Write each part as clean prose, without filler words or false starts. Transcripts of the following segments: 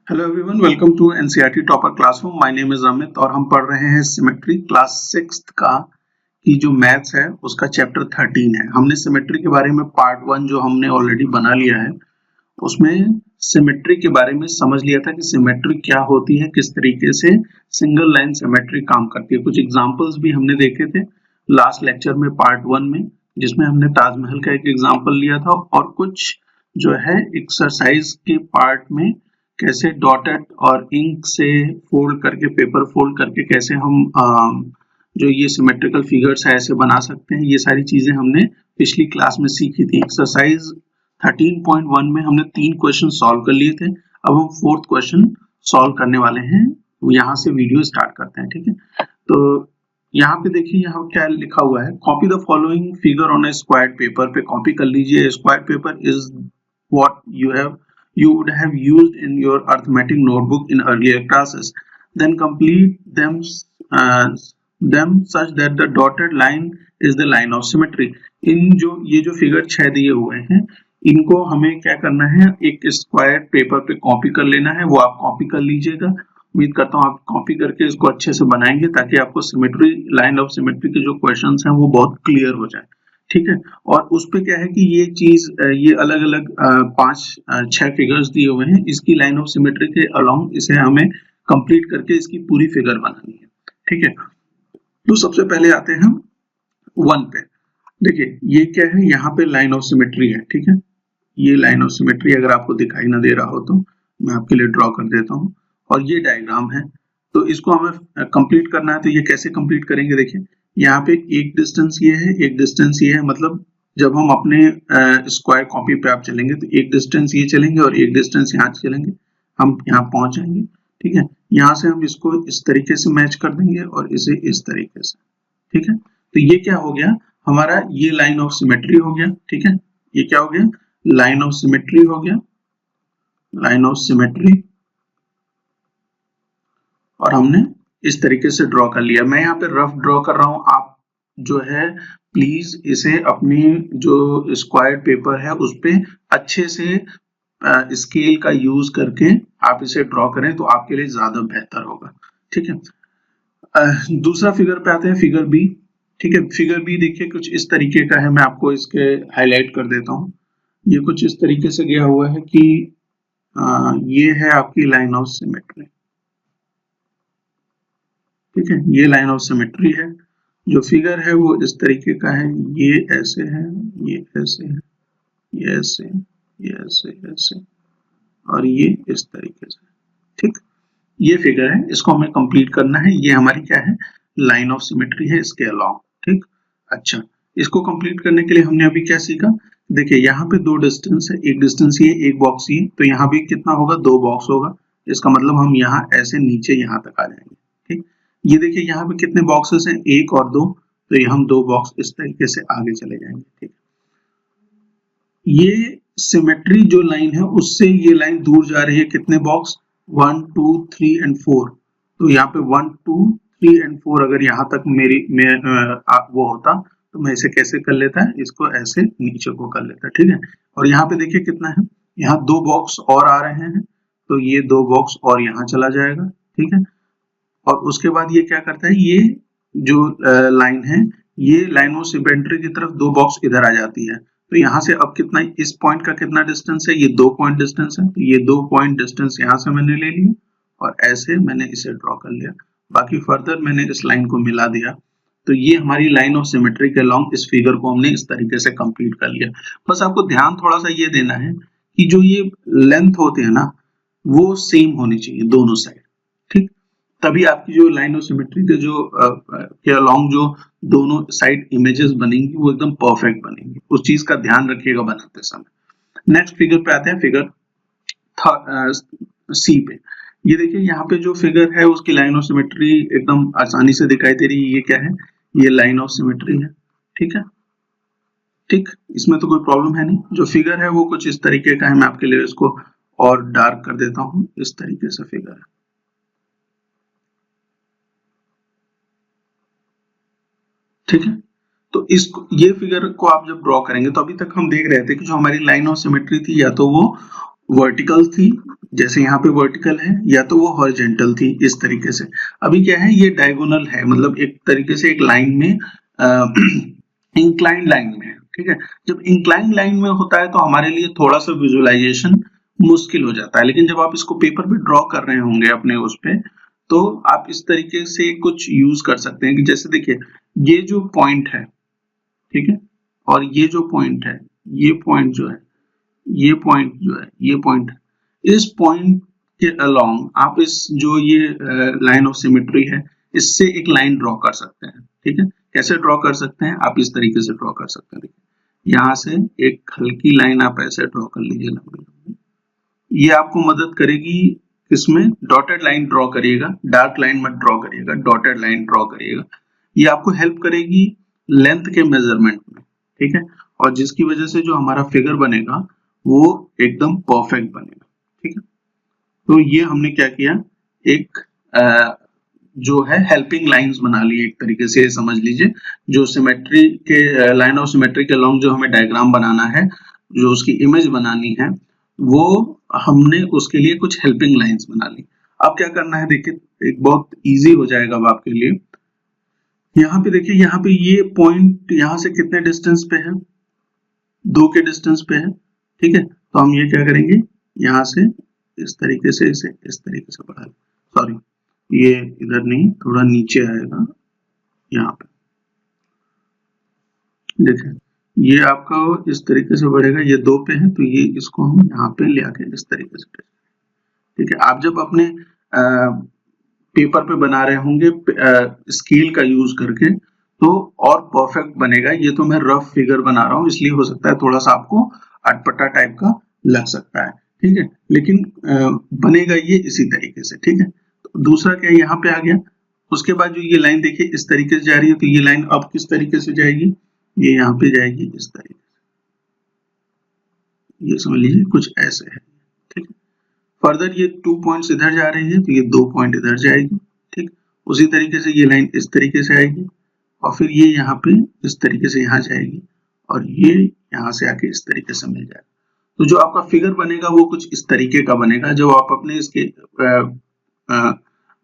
Hello everyone, welcome to NCERT topper classroom. My name is Amit और हम पढ़ रहे हैं सिमेट्री क्लास 6th का की जो मैथ्स है उसका चैप्टर 13 है। हमने सिमेट्री के बारे में पार्ट 1 जो हमने ऑलरेडी बना लिया है उसमें सिमेट्री के बारे में समझ लिया था कि सिमेट्री क्या होती है, किस तरीके से सिंगल लाइन सिमेट्री काम करती है। कुछ एग्जांपल्स भी हमने देखे थे लास्ट लेक्चर में पार्ट 1 में, जिसमें हमने ताजमहल का एक एग्जांपल लिया था और कुछ जो है एक्सरसाइज के पार्ट में कैसे डॉटेड और इंक से फोल्ड करके, पेपर फोल्ड करके कैसे हम जो ये सिमेट्रिकल फिगर्स है ऐसे बना सकते हैं। ये सारी चीजें हमने पिछली क्लास में सीखी थी। एक्सरसाइज 13.1 में हमने 3 क्वेश्चन सॉल्व कर लिए थे। अब हम 4th क्वेश्चन सॉल्व करने वाले हैं। यहाँ से वीडियो स्टार्ट करते हैं, ठीक है। तो यहाँ पे देखिए, यहाँ क्या लिखा हुआ है, copy the following figure on A squared paper. पे कॉपी कर लीजिए। Squared paper is what you would have used in your arithmetic notebook in earlier classes. Then complete uh, them such that the dotted line is the line of symmetry. ये जो figure 6 दिए हुए हैं इनको हमें क्या करना है, एक स्क्वायर पेपर पे कॉपी कर लेना है। वो आप कॉपी कर लीजिएगा। उम्मीद करता हूँ आप कॉपी करके इसको अच्छे से बनाएंगे ताकि आपको सिमेट्री, लाइन ऑफ सिमेट्री के जो क्वेश्चंस हैं वो बहुत क्लियर हो जाए, ठीक है। और उस पे क्या है कि ये चीज, ये अलग अलग 5-6 फिगर्स दिए हुए हैं। इसकी लाइन ऑफ सिमेट्री के अलोंग इसे हमें कंप्लीट करके इसकी पूरी फिगर बनानी है, ठीक है। तो सबसे पहले आते हैं हम 1 पे। देखिए ये क्या है, यहाँ पे लाइन ऑफ सिमेट्री है, ठीक है। ये लाइन ऑफ सिमेट्री अगर आपको दिखाई ना दे रहा हो तो मैं आपके लिए ड्रॉ कर देता हूँ। और ये डायग्राम है, तो इसको हमें कंप्लीट करना है। तो ये कैसे कंप्लीट करेंगे, देखिए यहाँ पे एक डिस्टेंस ये है, एक डिस्टेंस ये है। मतलब जब हम अपने स्क्वायर कॉपी पे आप चलेंगे तो एक डिस्टेंस ये चलेंगे और एक डिस्टेंस यहाँ चलेंगे, हम यहाँ पहुंच जाएंगे, ठीक है। यहाँ से हम इसको इस तरीके से मैच कर देंगे और इसे इस तरीके से, ठीक है। तो ये क्या हो गया हमारा, ये लाइन ऑफ सिमेट्री हो गया, ठीक है। ये क्या हो गया, लाइन ऑफ सिमेट्री हो गया, लाइन ऑफ सिमेट्री। और हमने इस तरीके से ड्रॉ कर लिया। मैं यहाँ पे रफ ड्रॉ कर रहा हूँ, आप जो है प्लीज इसे अपनी जो स्क्वायर पेपर है उस पे अच्छे से स्केल का यूज करके आप इसे ड्रॉ करें तो आपके लिए ज्यादा बेहतर होगा, ठीक है। दूसरा फिगर पे आते हैं, फिगर बी, ठीक है। फिगर बी देखिए कुछ इस तरीके का है। मैं आपको इसके हाईलाइट कर देता हूँ। ये कुछ इस तरीके से गया हुआ है कि ये है आपकी लाइन ऑफ सिमेट्री, ठीक है। ये लाइन ऑफ सिमेट्री है। जो फिगर है वो इस तरीके का है, ये ऐसे है, ये ऐसे है, ये ऐसे, ये ऐसे, ऐसे और ये इस तरीके से, ठीक। ये फिगर है, इसको हमें कंप्लीट करना है। ये हमारी क्या है, लाइन ऑफ सिमेट्री है इसके अलोंग, ठीक। अच्छा, इसको कंप्लीट करने के लिए हमने अभी क्या सीखा, देखिए यहाँ पे 2 डिस्टेंस है, एक डिस्टेंस ये, एक बॉक्स ये। तो यहाँ भी कितना होगा, 2 बॉक्स होगा। इसका मतलब हम यहाँ ऐसे नीचे यहाँ तक आ जाएंगे, ठीक। ये देखिए यहाँ पे कितने बॉक्सेस हैं, 1 और 2। तो ये हम 2 बॉक्स इस तरीके से आगे चले जाएंगे, ठीक। ये सिमेट्री जो लाइन है उससे ये लाइन दूर जा रही है, कितने बॉक्स, 1 2 3 एंड 4। तो यहाँ पे 1 2 3 एंड 4 अगर यहाँ तक वो होता तो मैं इसे कैसे कर लेता है, इसको ऐसे नीचे को कर लेता, ठीक है। और यहाँ पे देखिए कितना है, यहाँ 2 बॉक्स और आ रहे हैं। तो ये 2 बॉक्स और यहाँ चला जाएगा, ठीक है। और उसके बाद ये क्या करता है, ये जो लाइन है, ये लाइन ऑफ सिमेट्री की तरफ 2 बॉक्स इधर आ जाती है। तो यहाँ से अब कितना, इस पॉइंट का कितना डिस्टेंस है, ये 2 पॉइंट डिस्टेंस है। तो ये 2 पॉइंट डिस्टेंस यहाँ से मैंने ले लिया और ऐसे मैंने इसे ड्रॉ कर लिया। बाकी फर्दर मैंने इस लाइन को मिला दिया। तो ये हमारी लाइन ऑफ सिमेट्री के अलोंग इस फिगर को हमने इस तरीके से कंप्लीट कर लिया। बस आपको ध्यान थोड़ा सा ये देना है कि जो ये लेंथ होते हैं ना वो सेम होनी चाहिए दोनों साइड, ठीक। तभी आपकी जो लाइन ऑफ सिमेट्री के जो के अलोंग जो दोनों साइड इमेजेस बनेंगी वो एकदम परफेक्ट बनेंगी। उस चीज का ध्यान रखिएगा बनाते समय। नेक्स्ट फिगर पे आते हैं, फिगर सी पे। ये देखिए यहाँ पे जो फिगर है उसकी लाइन ऑफ सिमेट्री एकदम आसानी से दिखाई दे रही है। ये क्या है, ये लाइन ऑफ सिमेट्री है, ठीक है, ठीक। इसमें तो कोई प्रॉब्लम है नहीं। जो फिगर है वो कुछ इस तरीके का है। मैं आपके लिए इसको और डार्क कर देता हूँ। इस तरीके से फिगर है, ठीक है। तो ये फिगर को आप जब ड्रॉ करेंगे तो अभी तक हम देख रहे थे कि जो हमारी लाइन ऑफ सिमेट्री थी या तो वो वर्टिकल थी, जैसे यहाँ पे वर्टिकल है, या तो वो हॉरिजेंटल थी इस तरीके से। अभी क्या है, ये डायगोनल है, मतलब एक तरीके से एक लाइन में इंक्लाइन लाइन में है, ठीक है। जब इंक्लाइन लाइन में होता है तो हमारे लिए थोड़ा सा विजुअलाइजेशन मुश्किल हो जाता है, लेकिन जब आप इसको पेपर पे ड्रॉ कर रहे होंगे अपने उस पे, तो आप इस तरीके से कुछ यूज कर सकते हैं कि जैसे देखिए ये जो पॉइंट है, ठीक है, और ये जो पॉइंट है, ये पॉइंट जो है, ये पॉइंट जो है, ये पॉइंट, इस पॉइंट के अलोंग आप इस जो ये लाइन ऑफ सिमेट्री है, इससे एक लाइन ड्रॉ कर सकते हैं, ठीक है। कैसे ड्रॉ कर सकते हैं, आप इस तरीके से ड्रॉ कर सकते हैं। देखिए यहाँ से एक हल्की लाइन आप ऐसे ड्रॉ कर लीजिए, लंबी लंबी, ये आपको मदद करेगी किसमें, डॉटेड लाइन ड्रॉ करिएगा, डार्क लाइन मत ड्रॉ करिएगा, डॉटेड लाइन ड्रॉ करिएगा। ये आपको हेल्प करेगी लेंथ के मेजरमेंट में, ठीक है, और जिसकी वजह से जो हमारा फिगर बनेगा वो एकदम परफेक्ट बनेगा, ठीक है। तो ये हमने क्या किया, एक जो है हेल्पिंग लाइंस बना ली एक तरीके से, समझ लीजिए। जो सिमेट्री के लाइन ऑफ सिमेट्री के अलोंग जो हमें डायग्राम बनाना है, जो उसकी इमेज बनानी है, वो हमने उसके लिए कुछ हेल्पिंग लाइंस बना ली। अब क्या करना है, देखिए एक बहुत इजी हो जाएगा अब आपके लिए। यहाँ पे देखिए, यहाँ पे ये पॉइंट यहाँ से कितने डिस्टेंस पे है, 2 के डिस्टेंस पे है, ठीक है। तो हम ये क्या करेंगे, यहाँ से इस तरीके से इसे इस तरीके से बढ़ा, सॉरी ये इधर नहीं, थोड़ा नीचे आएगा, यहाँ पे देखिए ये आपका इस तरीके से बढ़ेगा, ये 2 पे है तो ये इसको हम यहाँ पे ले आके इस तरीके से, ठीक है। आप जब अपने पेपर पे बना रहे होंगे स्केल का यूज करके, तो और परफेक्ट बनेगा। ये तो मैं रफ फिगर बना रहा हूँ, इसलिए हो सकता है थोड़ा सा आपको अटपटा टाइप का लग सकता है, ठीक है, लेकिन बनेगा ये इसी तरीके से, ठीक है। तो दूसरा क्या यहाँ पे आ गया, उसके बाद जो ये लाइन देखिए इस तरीके से जा रही है, तो ये लाइन अब किस तरीके से जाएगी, ये यहाँ पे जाएगी इस तरीके से, ये समझ लीजिए कुछ ऐसे है, ठीक है। फर्दर ये 2 पॉइंट्स इधर जा रही है तो ये 2 पॉइंट इधर जाएगी, ठीक। उसी तरीके से ये लाइन इस तरीके से आएगी, और फिर ये यहाँ पे इस तरीके से यहाँ जाएगी, और ये यहाँ से आके इस तरीके से मिल जाएगा। तो जो आपका फिगर बनेगा वो कुछ इस तरीके का बनेगा। जब आप अपने इसके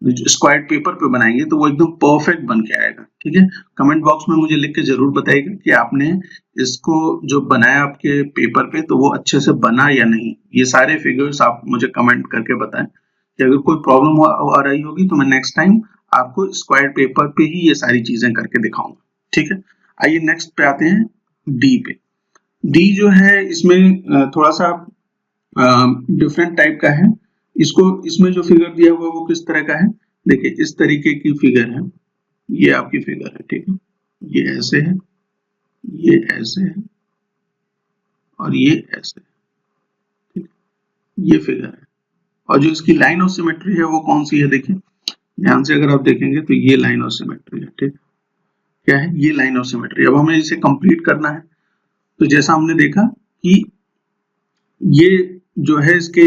स्क्वायर पेपर पे बनाएंगे तो वो एकदम परफेक्ट बन के आएगा, ठीक है। कमेंट बॉक्स में मुझे लिख के जरूर बताइएगा कि आपने इसको जो बनाया आपके पेपर पे तो वो अच्छे से बना या नहीं। ये सारे फिगर्स आप मुझे कमेंट करके बताएं कि अगर कोई प्रॉब्लम आ रही होगी तो मैं नेक्स्ट टाइम आपको स्क्वायर पेपर पे ही ये सारी चीजें करके दिखाऊंगा, ठीक है। आइए नेक्स्ट पे आते हैं, डी पे। डी जो है इसमें थोड़ा सा डिफरेंट टाइप का है। इसमें जो फिगर दिया हुआ है वो किस तरह का है, देखिए इस तरीके की फिगर है, ये आपकी फिगर है, ठीक है। ये ऐसे है, ये ऐसे है, और ये ऐसे है, ठीक, ये फिगर है। और जो इसकी लाइन ऑफ सिमेट्री है वो कौन सी है, देखिए ध्यान से अगर आप देखेंगे तो ये लाइन ऑफ सिमेट्री है, ठीक। क्या है, ये लाइन ऑफ सिमेट्री। अब हमें इसे कंप्लीट करना है, तो जैसा हमने देखा कि ये जो है इसके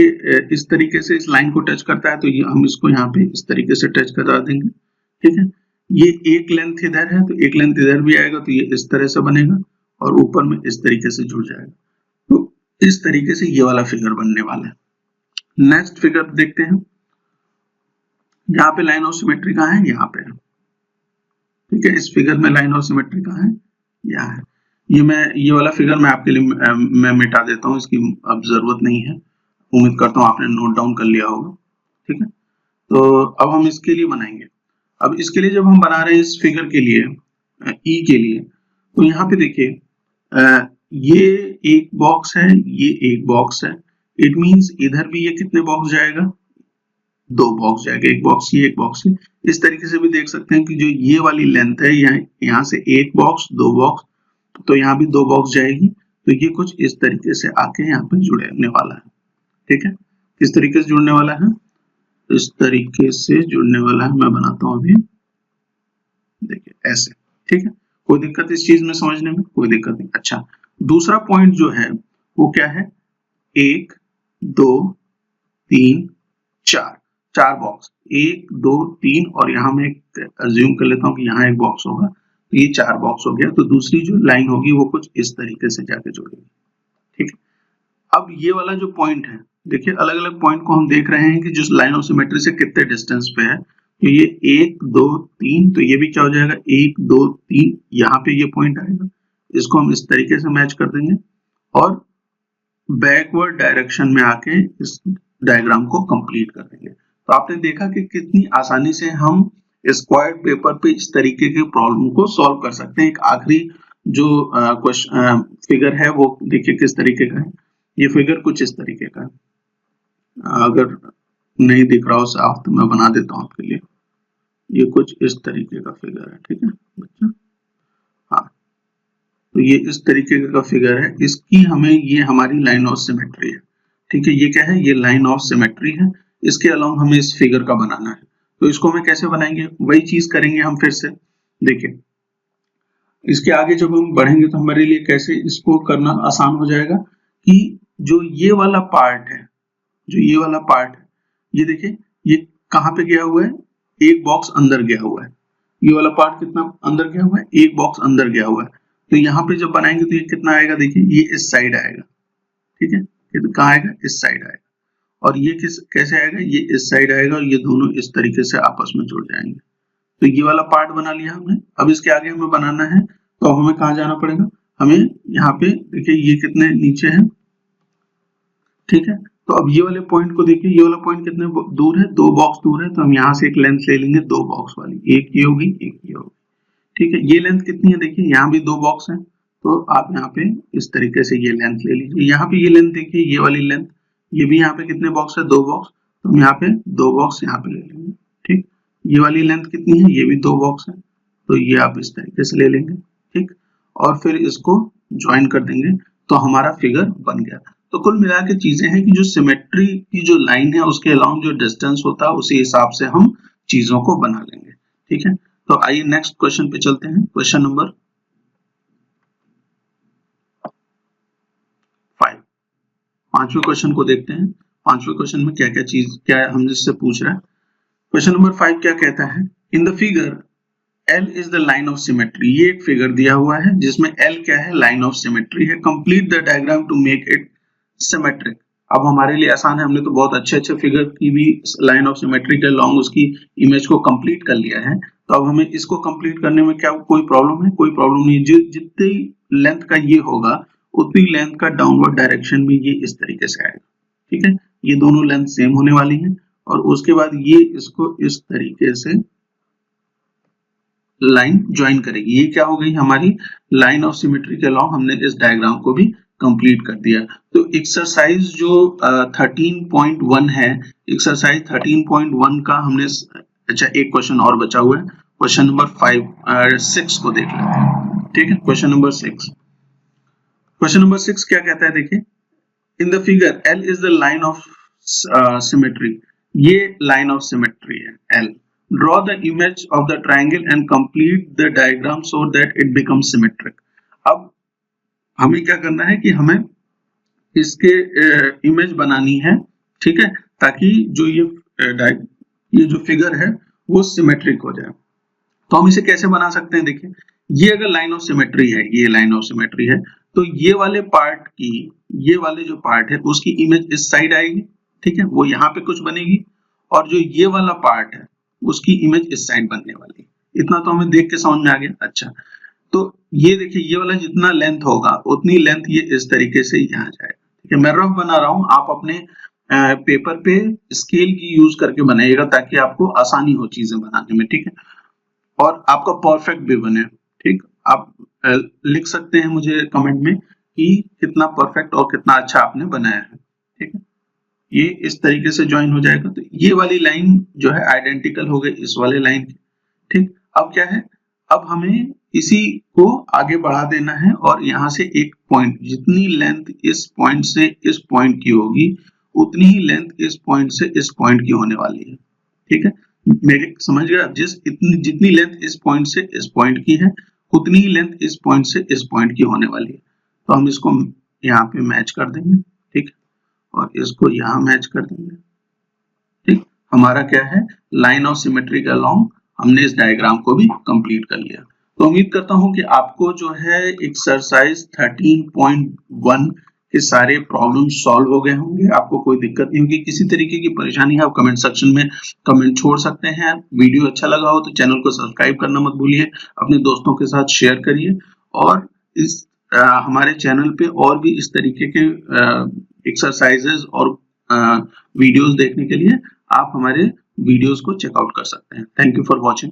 इस तरीके से इस लाइन को टच करता है, तो ये हम इसको यहाँ पे इस तरीके से टच करा देंगे, ठीक है। ये एक लेंथ इधर है तो एक लेंथ इधर भी आएगा, तो ये इस तरह से बनेगा और ऊपर में इस तरीके से जुड़ जाएगा। तो इस तरीके से ये वाला फिगर बनने वाला है। नेक्स्ट फिगर देखते हैं, यहाँ पे लाइन ऑफ सिमेट्री कहाँ है, यहाँ पे है, ठीक है। इस फिगर में लाइन ऑफ सिमेट्री कहाँ है, यहाँ है। ये वाला फिगर मैं आपके लिए मैं मिटा देता हूँ, इसकी अब जरूरत नहीं है। उम्मीद करता हूँ आपने नोट डाउन कर लिया होगा, ठीक है। तो अब हम इसके लिए बनाएंगे। अब इसके लिए जब हम बना रहे हैं इस फिगर के लिए, ई के लिए, तो यहाँ पे देखिए ये एक बॉक्स है, ये एक बॉक्स है। इट मींस इधर भी ये कितने बॉक्स जाएगा, 2 बॉक्स जाएगा, एक बॉक्स ये एक बॉक्स ये। इस तरीके से भी देख सकते हैं कि जो ये वाली लेंथ है, यहाँ से एक बॉक्स 2 बॉक्स, तो यहाँ भी 2 बॉक्स जाएगी। तो ये कुछ इस तरीके से आके यहाँ पे जुड़ने वाला है, ठीक है। किस तरीके से जुड़ने वाला है, इस तरीके से जुड़ने वाला है। मैं बनाता हूँ अभी, देखिए ऐसे, ठीक है। कोई दिक्कत इस चीज में समझने में, कोई दिक्कत नहीं। अच्छा, दूसरा पॉइंट जो है वो क्या है, 1 2 3 4, 4 बॉक्स, 1 2 3, और यहाँ मैं अज्यूम कर लेता हूँ कि यहाँ एक बॉक्स होगा, तो ये 4 बॉक्स हो गया। तो दूसरी जो लाइन होगी वो कुछ इस तरीके से जाके जुड़ेगी, ठीक है। अब ये वाला जो पॉइंट है देखिए अलग अलग पॉइंट को हम देख रहे हैं कि जो लाइन ऑफ सिमेट्री से कितने डिस्टेंस पे है। तो ये 1 2 3, तो ये भी क्या हो जाएगा 1 2 3, यहाँ पे ये पॉइंट आएगा, इसको हम इस तरीके से मैच कर देंगे और बैकवर्ड डायरेक्शन में आके इस डायग्राम को कंप्लीट कर देंगे। तो आपने देखा कि कितनी आसानी से हम स्क्वायर पेपर पे इस तरीके के प्रॉब्लम को सॉल्व कर सकते हैं। एक आखिरी जो फिगर है वो देखिए किस तरीके का है। ये फिगर कुछ इस तरीके का है, अगर नहीं दिख रहा हो साफ तो मैं बना देता हूं आपके लिए। ये कुछ इस तरीके का फिगर है, ठीक है बच्चा। हाँ, तो ये इस तरीके का फिगर है, इसकी हमें, ये हमारी लाइन ऑफ सिमेट्री है, ठीक है। ये क्या है, ये लाइन ऑफ सिमेट्री है। इसके अलावा हमें इस फिगर का बनाना है, तो इसको हमें कैसे बनाएंगे, वही चीज करेंगे हम फिर से। देखिए इसके आगे जब हम बढ़ेंगे तो हमारे लिए कैसे इसको करना आसान हो जाएगा कि जो ये वाला पार्ट है, जो ये वाला पार्ट है, ये देखिए ये कहाँ पे गया हुआ है, एक बॉक्स अंदर गया हुआ है। ये वाला पार्ट कितना अंदर गया हुआ है, एक बॉक्स अंदर गया हुआ है। तो यहाँ पे जब बनाएंगे तो ये कितना आएगा, देखिए ये इस साइड आएगा, ठीक है। ये कहाँ आएगा, इस साइड आएगा। और ये कैसे आएगा, ये इस साइड आएगा और ये दोनों इस तरीके से आपस में जुड़ जाएंगे। तो ये वाला पार्ट बना लिया हमने। अब इसके आगे हमें बनाना है, तो अब हमें कहाँ जाना पड़ेगा, हमें यहाँ पे देखिए ये कितने नीचे है, ठीक है। तो अब ये वाले पॉइंट को देखिए, ये वाला पॉइंट कितने दूर है, 2 बॉक्स दूर है। तो हम यहाँ से एक लेंथ ले लेंगे 2 बॉक्स वाली, एक ये होगी एक ये होगी, ठीक है। ये लेंथ कितनी है, देखिए यहाँ भी 2 बॉक्स है, तो आप यहाँ पे इस तरीके से ये लेंथ ले लीजिए। यहाँ पे ये लेंथ देखिए, ये वाली लेंथ, ये भी यहाँ पे कितने बॉक्स है, 2 बॉक्स। तो हम यहाँ पे 2 बॉक्स यहाँ पे ले लेंगे, ठीक। ये वाली लेंथ कितनी है, ये भी 2 बॉक्स है, तो ये आप इस तरीके से ले लेंगे, ठीक। और फिर इसको ज्वाइन कर देंगे, तो हमारा फिगर बन गया। तो कुल मिला के चीजें हैं कि जो सिमेट्री की जो लाइन है उसके अलाउंग जो डिस्टेंस होता है उसी हिसाब से हम चीजों को बना लेंगे, ठीक है। तो आइए नेक्स्ट क्वेश्चन पे चलते हैं। क्वेश्चन नंबर 5, पांचवें क्वेश्चन को देखते हैं। पांचवें क्वेश्चन में क्या हम जिससे पूछ रहा है। क्वेश्चन नंबर 5 क्या कहता है, in the figure L is the line of symmetry. ये एक फिगर दिया हुआ है जिसमें L क्या है, लाइन ऑफ सिमेट्री है। Complete the diagram to make it symmetric. अब हमारे लिए आसान है, हमने तो बहुत अच्छे फिगर की भी लाइन ऑफ सिमेट्री के लॉन्ग उसकी इमेज को कंप्लीट कर लिया है। तो अब हमें इसको कंप्लीट करने में क्या कोई प्रॉब्लम है, कोई प्रॉब्लम नहीं। जितनी लेंथ का ये होगा उतनी लेंथ का डाउनवर्ड डायरेक्शन में ये इस तरीके से आएगा, ठीक है। ये दोनों लेंथ सेम होने वाली है और उसके बाद ये इसको इस तरीके से लाइन ज्वाइन करेगी। ये क्या हो गई, हमारी लाइन ऑफ सिमेट्री के लॉन्ग हमने इस डायग्राम को भी कंप्लीट कर दिया। तो एक्सरसाइज जो 13.1 है, एक्सरसाइज 13.1 का हमने, अच्छा एक क्वेश्चन और बचा हुआ है, क्वेश्चन नंबर 6 को देख लेते हैं, ठीक है। क्वेश्चन नंबर 6, क्वेश्चन नंबर 6 क्या कहता है, देखिए in the figure L is the line of symmetry. ये लाइन ऑफ सिमेट्री है L। Draw the image of the triangle and complete the diagram so that it becomes symmetric। अब हमें क्या करना है कि हमें इसके इमेज बनानी है, ठीक है, ताकि जो ये जो फिगर है वो सिमेट्रिक हो जाए। तो हम इसे कैसे बना सकते हैं, देखिए ये अगर लाइन ऑफ सिमेट्री है, ये लाइन ऑफ सिमेट्री है, तो ये वाले पार्ट की, ये वाले जो पार्ट है उसकी इमेज इस साइड आएगी, ठीक है, वो यहाँ पे कुछ बनेगी। और जो ये वाला पार्ट है उसकी इमेज इस साइड बनने वाली। इतना तो हमें देख के समझ में आ गया। अच्छा, तो ये देखिए ये वाला जितना लेंथ होगा उतनी लेंथ ये इस तरीके से यहाँ जाएगा, ठीक है। मैं रफ बना रहा हूँ, आप अपने पेपर पे स्केल की यूज करके बनाइएगा ताकि आपको आसानी हो चीजें बनाने में, ठीक है, और आपका परफेक्ट भी बने, ठीक। आप लिख सकते हैं मुझे कमेंट में कि कितना परफेक्ट और कितना अच्छा आपने बनाया है, ठीक है। ये इस तरीके से ज्वाइन हो जाएगा। तो ये वाली लाइन जो है आइडेंटिकल हो गई इस वाले लाइन की, ठीक। अब क्या है, अब हमें इसी को आगे बढ़ा देना है और यहाँ से एक पॉइंट, जितनी लेंथ इस पॉइंट से इस पॉइंट की होगी उतनी ही लेंथ इस पॉइंट से इस पॉइंट की होने वाली है, ठीक है। मेरे समझ गया, जितनी लेंथ इस पॉइंट से इस पॉइंट की है उतनी ही लेंथ इस पॉइंट से इस पॉइंट की होने वाली है। तो हम इसको यहाँ पे मैच कर देंगे, ठीक, और इसको यहाँ मैच कर देंगे, ठीक। हमारा क्या है, लाइन ऑफ सिमेट्री के अलोंग हमने इस डायग्राम को भी कंप्लीट कर लिया। तो उम्मीद करता हूं कि आपको जो है एक्सरसाइज 13.1 के सारे प्रॉब्लम सॉल्व हो गए होंगे, आपको कोई दिक्कत नहीं होगी। किसी तरीके की परेशानी है आप कमेंट सेक्शन में कमेंट छोड़ सकते हैं। वीडियो अच्छा लगा हो तो चैनल को सब्सक्राइब करना मत भूलिए, अपने दोस्तों के साथ शेयर करिए और इस हमारे चैनल पे और भी इस तरीके के एक्सरसाइजेज और वीडियोस देखने के लिए आप हमारे वीडियोस को चेकआउट कर सकते हैं। Thank you for watching.